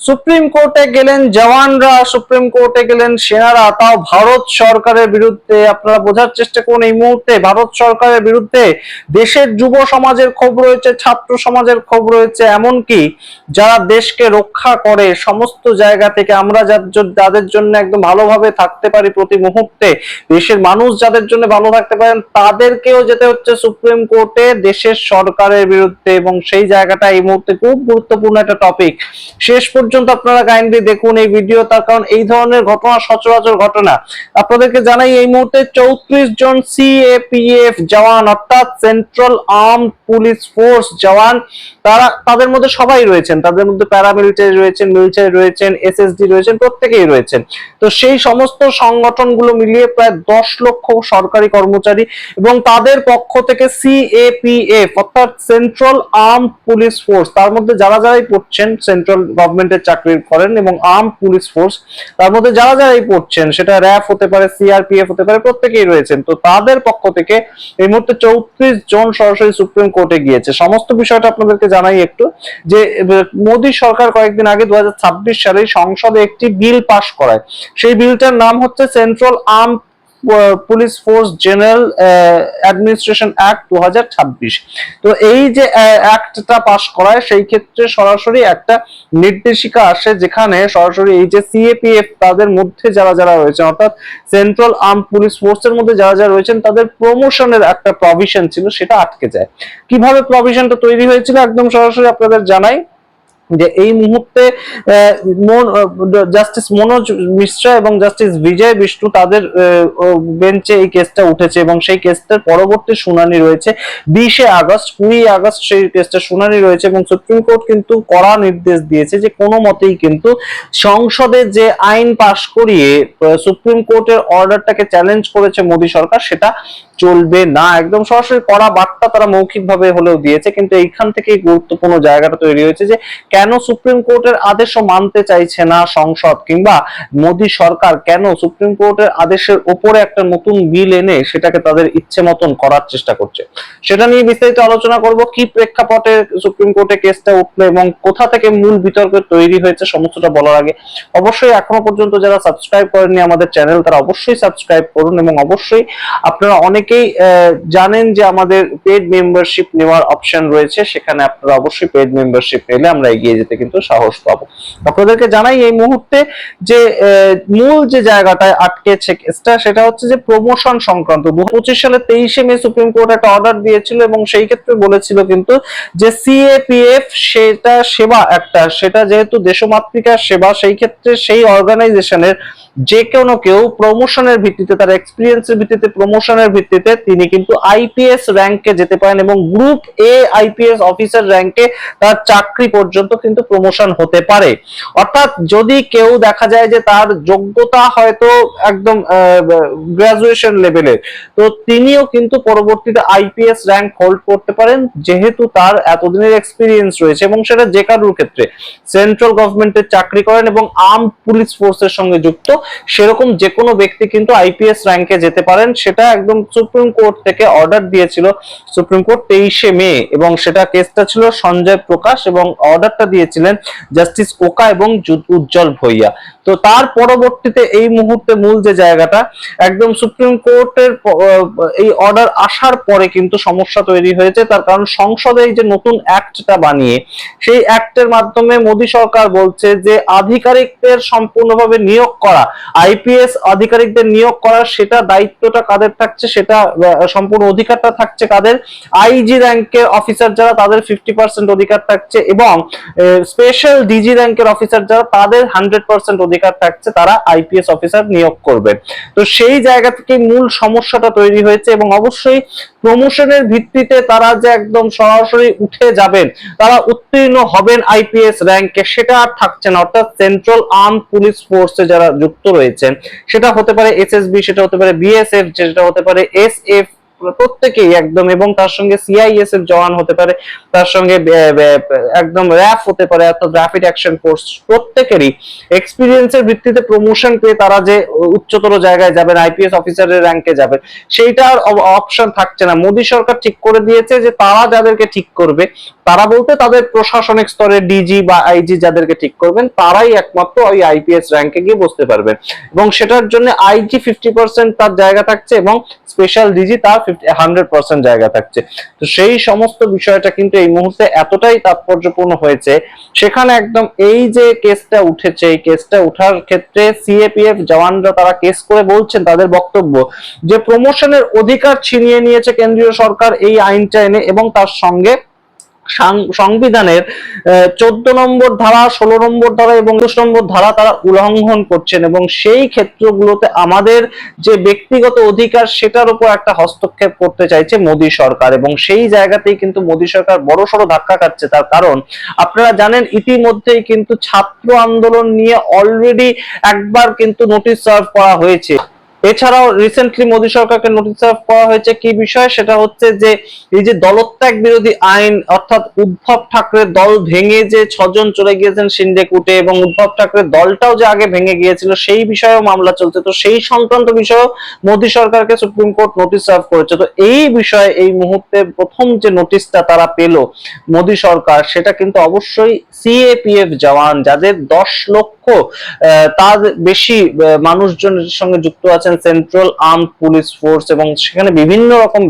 Supreme কোর্টে গেলেন জওয়ানরা, সুপ্রিম কোর্টে গেলেন সেনারা, তাও ভারত সরকারের বিরুদ্ধে। আপনারা বোঝার চেষ্টা করুন, এই মুহূর্তে ভারত সরকারের বিরুদ্ধে দেশের যুব সমাজের ক্ষোভ রয়েছে, ছাত্র সমাজের ক্ষোভ রয়েছে, এমনকি যারা দেশকে রক্ষা করে সমস্ত জায়গা থেকে, আমরা যাদের জন্য একদম ভালোভাবে থাকতে পারি প্রতি মুহূর্তে, দেশের মানুষ যাদের জন্য ভালো থাকতে পারেন, তাদেরকেও যেতে হচ্ছে সুপ্রিম কোর্টে দেশের সরকারের বিরুদ্ধে। এবং সেই জায়গাটা এই মুহূর্তে খুব গুরুত্বপূর্ণ একটা টপিক। শেষ পর্যন্ত আপনারা কাইন্ডলি দেখুন এই ভিডিও, তার কারণ এই ধরনের ঘটনা সচরাচর ঘটনা। আপনাদেরকে জানাই এই মুহূর্তে 34 জন সিএপিএফ জওয়ান, অর্থাৎ সেন্ট্রাল আর্মড পুলিশ ফোর্স জওয়ান, তাদের মধ্যে সবাই রয়েছেন, তাদের মধ্যে প্যারামিলিটারি রয়েছেন, মিলিটারি রয়েছেন, এসএসডি রয়েছেন, প্রত্যেকেই রয়েছেন। তো সেই সমস্ত সংগঠনগুলো মিলিয়ে প্রায় 10 লক্ষ সরকারি কর্মচারী এবং তাদের পক্ষ থেকে সিএপিএফ অর্থাৎ সেন্ট্রাল আর্মড পুলিশ ফোর্স, তার মধ্যে যারাই পড়ছেন সেন্ট্রাল গভর্নমেন্টের চাকরি করেন এবং আর্মড পুলিশ ফোর্স, তার মধ্যে যারাই পড়ছেন, সেটা র্যাফ হতে পারে, সিআরপিএফ হতে পারে, প্রত্যেকেই রয়েছেন। তো তাদের পক্ষ থেকে এই মুহূর্তে 34 জন সরাসরি সুপ্রিম কোর্টে গিয়েছে। সমস্ত বিষয়টা আপনাদেরকে জানাই একটু, যে মোদী সরকার কয়েকদিন আগে 2026 সালে সংসদে একটি বিল পাশ করায়। সেই বিলটার নাম হচ্ছে central arm police force general administration act 2026। তো এই যে অ্যাক্টটা পাশ করায়, সেই ক্ষেত্রে সরাসরি একটা নির্দেশিকা আসে, যেখানে সরাসরি এই যে সিএপিএফ তাদের মধ্যে যারা রয়েছে, অর্থাৎ সেন্ট্রাল আর্ম পুলিশ ফোর্সের মধ্যে যারা রয়েছেন, তাদের প্রমোশনের একটা প্রভিশন ছিল, সেটা আটকে যায়। কিভাবে প্রভিশনটা তৈরি হয়েছিল একদম সরাসরি আপনাদের জানাই, যে এই মুহূর্তে জাস্টিস মনোজ মিশ্রা এবং জাস্টিস বিজয় বিষ্ণু তাদের বেঞ্চে এই কেসটা উঠেছে এবং সেই কেসটার পরবর্তী শুনানি রয়েছে 20 আগস্ট, 20 আগস্ট সেই কেসটা শুনানি রয়েছে। এবং সুপ্রিম কোর্ট কিন্তু কড়া নির্দেশ দিয়েছে যে কোনো মতেই কিন্তু সংসদে যে আইন পাশ করিয়ে সুপ্রিম কোর্টের অর্ডারটাকে চ্যালেঞ্জ করেছে মোদী সরকার, সেটা চলবে না। একদম সরাসরি কড়া বার্তা তারা মৌখিকভাবে হলেও দিয়েছে, কিন্তু এইখান থেকেই গুরুত্বপূর্ণ জায়গাটা তৈরি হয়েছে যে কেন সুপ্রিম কোর্টের আদেশও মানতে চাইছে না সংসদ, কিংবা মোদী সরকার কেন সুপ্রিম কোর্টের আদেশের উপরে একটা নতুন বিল এনে সেটাকে তাদের ইচ্ছে মতন করার চেষ্টা করছে। সেটা নিয়ে বিস্তারিত আলোচনা করব, কি প্রেক্ষাপটে সুপ্রিম কোর্টে কেসটা উঠলো এবং কোথা থেকে মূল বিতর্ক তৈরি হয়েছে, সমস্তটা বলার আগে অবশ্যই এখনো পর্যন্ত যারা সাবস্ক্রাইব করেননি আমাদের চ্যানেল, তারা অবশ্যই সাবস্ক্রাইব করুন। এবং অবশ্যই আপনারা অনেকেই জানেন যে আমাদের পেড মেম্বারশিপ নেওয়ার অপশন রয়েছে, সেখানে আপনারা অবশ্যই পেড মেম্বারশিপ নিলে আমরা এগিয়ে যেতে কিন্তু সাহস পাবো। আপনাদেরকে জানাই এই মুহূর্তে যে মূল যে জায়গাটায় আটকেছে কেসটা, সেটা হচ্ছে যে প্রমোশন সংক্রান্ত। 2025 সালে 23 মে সুপ্রিম কোর্ট একটা অর্ডার দিয়েছিল এবং সেই ক্ষেত্রে বলেছিল কিন্তু যে সিএপিএফ সেটা সেবা একটা, সেটা যেহেতু দেশমাতৃকার সেবা, সেই ক্ষেত্রে সেই অর্গানাইজেশনের যে কোনো কেউ প্রমোশনের ভিত্তিতে, তার এক্সপিরিয়েন্সের ভিত্তিতে, প্রমোশনের ভিত্তিতে তিনি কিন্তু আইপিএস র্যাঙ্কে যেতে পারেন এবং গ্রুপ এ আইপিএস অফিসার র্যাঙ্কে তার চাকরি পর্যন্ত কিন্তু প্রমোশন হতে পারে। অর্থাৎ যদি কেউ দেখা যায় যে তার যোগ্যতা হয়তো একদম গ্রাজুয়েশন লেভেলের, তো তিনিও কিন্তু পরবর্তীতে আইপিএস র্যাঙ্ক হোল্ড করতে পারেন, যেহেতু তার এতদিনের এক্সপিরিয়েন্স রয়েছে। এবং সেটা যে কারোর ক্ষেত্রে, সেন্ট্রাল গভর্নমেন্টের চাকরি করেন এবং আর্ম পুলিশ ফোর্সের সঙ্গে যুক্ত, সেরকম যে কোনো ব্যক্তি কিন্তু আইপিএস র্যাঙ্কে যেতে পারেন। সেটা একদম সুপ্রিম কোর্ট থেকে অর্ডার দিয়েছিল সুপ্রিম কোর্ট 23 মে, এবং সেটা কেসটা ছিল সঞ্জয় প্রকাশ এবং অর্ডারটা দিয়েছিলেন জাস্টিস ওকা এবং উজ্জ্বল ভুইয়া। তো তার পরবর্তীতে এই মুহূর্তে মূল যে জায়গাটা, একদম সুপ্রিম কোর্টের এই অর্ডার আসার পরে কিন্তু সমস্যা তৈরি হয়েছে। তার কারণ সংসদে এই যে নতুন অ্যাক্টটা বানিয়ে, সেই অ্যাক্টের মাধ্যমে মোদী সরকার বলছে যে আধিকারিকদের সম্পূর্ণভাবে নিয়োগ করা, আইপিএস আধিকারিকদের নিয়োগ করার সেটা দায়িত্বটা কাদের থাকছে, সেটা সম্পূর্ণ অধিকারটা থাকছে কাদের, আইজি র্যাঙ্কের অফিসার যারা, তাদের 50% অধিকার থাকছে, এবং স্পেশাল ডিজি র্যাঙ্কের অফিসার যারা, তাদের 100% অধিকার থাকছে, তারা আইপিএস অফিসার নিয়োগ করবে। তো সেই জায়গা থেকে মূল সমস্যাটা তৈরি হয়েছে। এবং অবশ্যই প্রমোশনের ভিত্তিতে তারা যে একদম সরাসরি উঠে যাবেন, তারা উত্তীর্ণ হবেন আইপিএস র্যাঙ্কে, সেটা আর থাকছে না। অর্থাৎ সেন্ট্রাল আর্ম পুলিশ ফোর্সে যারা যুক্ত রয়েছেন, সেটা হতে পারে এসএসবি, সেটা হতে পারে বিএসএফ, যেটা হতে পারে এসএফ প্রত্যেকেই একদম, এবং তার সঙ্গে সিআইএস এর জওয়ান হতে পারে, তার সঙ্গে একদম র্যাফ হতে পারে, অর্থাৎ র্যাপিড অ্যাকশন ফোর্স, প্রত্যেকেরই এক্সপিরিয়েন্সের ভিত্তিতে প্রমোশন পেয়ে তারা যে উচ্চতর জায়গায় যাবেন, আইপিএস অফিসারের র্যাঙ্কে যাবেন, সেইটা আর অপশন থাকছে না। মোদী সরকার ঠিক করে দিয়েছে যে তারা যাদেরকে ঠিক করবে, তারা বলতে তাদের প্রশাসনিক স্তরে ডিজি বা আইজি যাদেরকে ঠিক করবেন, তারাই একমাত্র ওই আইপিএস র্যাঙ্কে গিয়ে বসতে পারবেন, এবং সেটার জন্য আইজি 50% তার জায়গা থাকছে এবং স্পেশাল ডিজি তার 100% জায়গা থাকছে। তো সেই সমস্ত বিষয়টা কিন্তু এই মুহূর্তে এতটাই তাৎপর্যপূর্ণ হয়েছে, সেখানে একদম এই যে কেসটা উঠেছে, এই কেসটা উঠার ক্ষেত্রে সিএপিএফ জওয়ানরা তারা কেস করে বলছেন তাদের বক্তব্য যে প্রমোশনের অধিকার ছিনিয়ে নিয়েছে কেন্দ্রীয় সরকার এই আইনটা এনে, এবং তার সঙ্গে সংবিধানের 14 নম্বর ধারা, 16 নম্বর ধারা এবং 21 নম্বর ধারা তারা উল্লঙ্ঘন করছেন, এবং সেই ক্ষেত্রগুলোতে আমাদের যে ব্যক্তিগত অধিকার সেটার উপর একটা হস্তক্ষেপ করতে চাইছে মোদী সরকার, এবং সেই জায়গাতেই কিন্তু মোদী সরকার বড়সড় ধাক্কা খাচ্ছে। তার কারণ আপনারা জানেন ইতিমধ্যেই কিন্তু ছাত্র আন্দোলন নিয়ে অলরেডি একবার কিন্তু নোটিশ সার্ভ করা হয়েছে। এছাড়াও রিসেন্টলি মোদী সরকারকে নোটিশ সার্ভ করা হয়েছে কি বিষয়, সেটা হচ্ছে যে এই যে দলত্যাগ বিরোধী আইন, অর্থাৎ উদ্ধব ঠাকরে দল ভেঙে যে 6 জন চলে গিয়েছেন সিন্ডিকেটে, এবং উদ্ধব ঠাকরে দলটাও যে আগে ভেঙে গিয়েছিল সেই বিষয়েও মামলা চলছে। তো সেই সংক্রান্ত বিষয়েও মোদী সরকারকে সুপ্রিম কোর্ট নোটিশ সার্ভ করেছে। তো এই বিষয়ে এই মুহূর্তে প্রথম যে নোটিশটা তারা পেল মোদী সরকার, সেটা কিন্তু অবশ্যই সিএপিএফ জওয়ান যাদের 10 লক্ষ তার বেশি মানুষজনের সঙ্গে যুক্ত আছেন সেন্ট্রাল আর্ম পুলিশ ফোর্স, এবং সেখানে বিভিন্ন রকম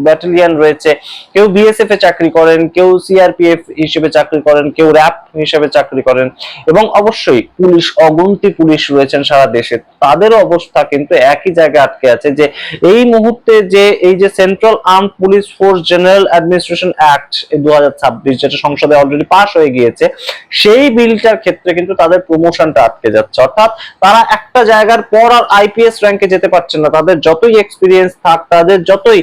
ব্যাটালিয়ন রয়েছে। কেউ বিএসএফ এ চাকরি করেন, কেউ সিআরপিএফ হিসেবে চাকরি করেন, কেউ র্যাব হিসেবে চাকরি করেন, এবং অবশ্যই পুলিশ, অগুন্তি পুলিশ রয়েছেন সারা দেশে। তাদেরও অবস্থা কিন্তু একই জায়গায় আটকে আছে যে এই মুহূর্তে যে এই যে central arm police force general administration act 2026 যেটা সংসদে অলরেডি পাস হয়ে গিয়েছে, সেই বিলটার ক্ষেত্রে কিন্তু তাদের প্রমোশনটা আটকে যাচ্ছে। অর্থাৎ তারা একটা জায়গার পর আর আইপিএস র্যাঙ্কে যেতে পারছেন না, তাদের যতই এক্সপিরিয়েন্স থাক, তাদের যতই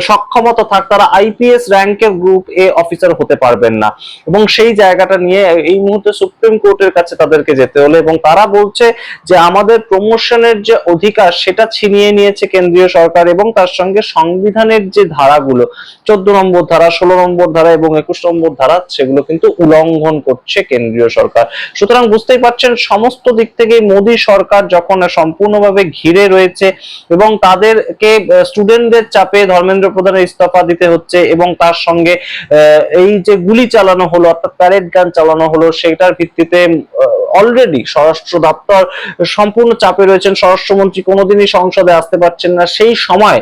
সক্ষমতা থাক, তারা আইপিএস র্যাঙ্কের গ্রুপ এ অফিসার হতে পারবেন না, এবং সেই জায়গাটা নিয়ে এই মুহূর্তে সুপ্রিম কোর্টের কাছে তাদেরকে যেতে হলো। এবং তারা বলছে যে আমাদের প্রমোশনের যে অধিকার সেটা ছিনিয়ে নিয়েছে কেন্দ্রীয় সরকার, এবং তার সঙ্গে সংবিধানের যে ধারাগুলো 14 নম্বর ধারা, 16 নম্বর ধারা এবং 21 নম্বর ধারা, সেগুলো কিন্তু উল্লঙ্ঘন করছে কেন্দ্রীয় সরকার। সুতরাং বুঝতেই পারছেন সমস্ত দিক থেকে মোদী সরকার যখন সম্পূর্ণভাবে ঘিরে রয়েছে, এবং তাদেরকে স্টুডেন্টদের চাপে ধর্মেন্দ্র প্রধানের ইস্তফা দিতে হচ্ছে, এবং তার সঙ্গে এই যে গুলি চালানো হলো, অর্থাৎ প্যারেড গান চালানো হলো, সেটার ভিত্তিতে অলরেডি স্বরাষ্ট্র দপ্তর সম্পূর্ণ চাপে রয়েছেন। স্বরাষ্ট্রমন্ত্রী কোনোদিনই সংসদে আসতে পারছেন না, সেই সময়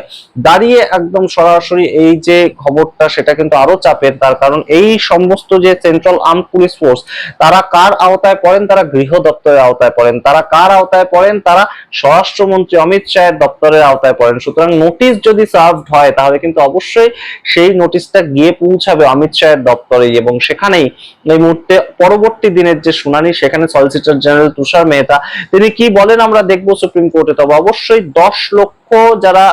দাঁড়িয়ে একদম সরাসরি এই যে খবরটা, সেটা কিন্তু আরো চাপের। তার কারণ এই সমস্ত যে সেন্ট্রাল আর্ম পুলিশ ফোর্স, তারা কার আওতায় পড়েন? তারা গৃহ দপ্তরের আওতায় পড়েন। তারা কার আওতায় পড়েন? তারা স্বরাষ্ট্রমন্ত্রী অমিত শাহের দপ্তরের আওতায় পড়েন। সুতরাং নোটিশ যদি সার্ভড হয়, তাহলে কিন্তু অবশ্যই সেই নোটিশটা গিয়ে পৌঁছাবে অমিত শাহের দপ্তরেই, এবং সেখানেই এই মুহূর্তে পরবর্তী দিনের যে শুনানি, সেখানে সলিসিটর জেনারেল তুষার মেহতা তিনি কি বলেন আমরা দেখবো সুপ্রিম কোর্টে। তবে অবশ্যই 10 লক্ষ যারা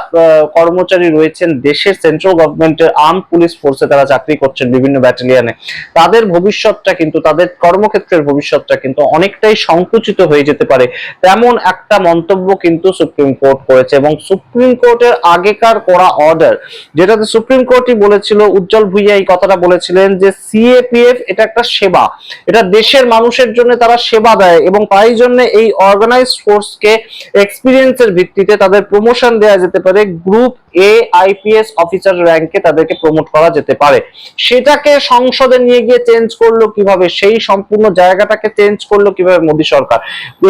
কর্মচারী রয়েছেন দেশের সেন্ট্রাল গভর্নমেন্টের আর্ম পুলিশ ফোর্সে, তারা চাকরি করছেন বিভিন্ন ব্যাটালিয়নে, তাদের ভবিষ্যৎটা কিন্তু, তাদের কর্মক্ষেত্রের ভবিষ্যৎটা কিন্তু অনেকটাই সংকুচিত হয়ে যেতে পারে, তেমন একটা মন্তব্য কিন্তু সুপ্রিম কোর্ট করেছে। এবং সুপ্রিম কোর্টের আগেকার করা অর্ডার, যেটাতে সুপ্রিম কোর্টই বলেছিল, উজ্জ্বল ভুইয়া এই কথাটা বলেছিলেন যে সিএপিএফ এটা একটা সেবা, এটা দেশের মানুষের জন্য তারা সেবা দেয়, এবং তাই জন্য এই অর্গানাইজড ফোর্সকে এক্সপিরিয়েন্সের ভিত্তিতে তাদের প্রমোশন দেওয়া যেতে পারে, গ্রুপ এ আইপিএস অফিসার র্যাঙ্কে তাদেরকে প্রমোট করা যেতে পারে। সেটাকে সংসদে নিয়ে গিয়ে চেঞ্জ করলো কিভাবে, সেই সম্পূর্ণ জায়গাটাকে চেঞ্জ করলো কিভাবে মোদী সরকার,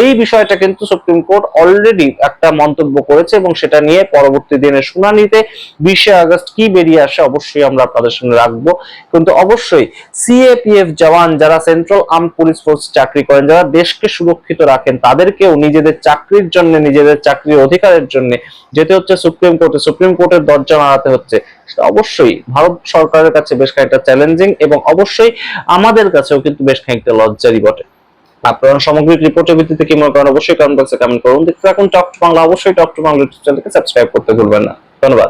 এই বিষয়টা কিন্তু সুপ্রিম কোর্ট অলরেডি একটা মন্তব্য করেছে, এবং সেটা নিয়ে পরবর্তী দিনের শুনানিতে 20 আগস্ট কি বেরিয়ে আসে অবশ্যই আমরা আপনাদের সঙ্গে রাখবো। কিন্তু অবশ্যই সিএপিএফ জওয়ান যারা সেন্ট্রাল আর্ম পুলিশ ফোর্স চাকরি করেন, যারা দেশকে সুরক্ষিত রাখেন, তাদেরকেও নিজেদের চাকরির জন্য, নিজেদের চাকরির অধিকারের জন্য যেতে হচ্ছে সুপ্রিম কোর্টে, সুপ্রিম কোর্টের দরজা নাড়াতে হচ্ছে। সেটা অবশ্যই ভারত সরকারের কাছে বেশ খানিকটা চ্যালেঞ্জিং, এবং অবশ্যই আমাদের কাছেও কিন্তু বেশ খানিকটা লজ্জারই বটে। আপনারা সামগ্রিক রিপোর্টের ভিত্তিতে কি মনে করেন অবশ্যই কমেন্ট বক্সে কমেন্ট করুন। দেখতে থাকুন টক টু বাংলা, অবশ্যই টক টু বাংলা চ্যানেলকে সাবস্ক্রাইব করতে ভুলবেন না। ধন্যবাদ।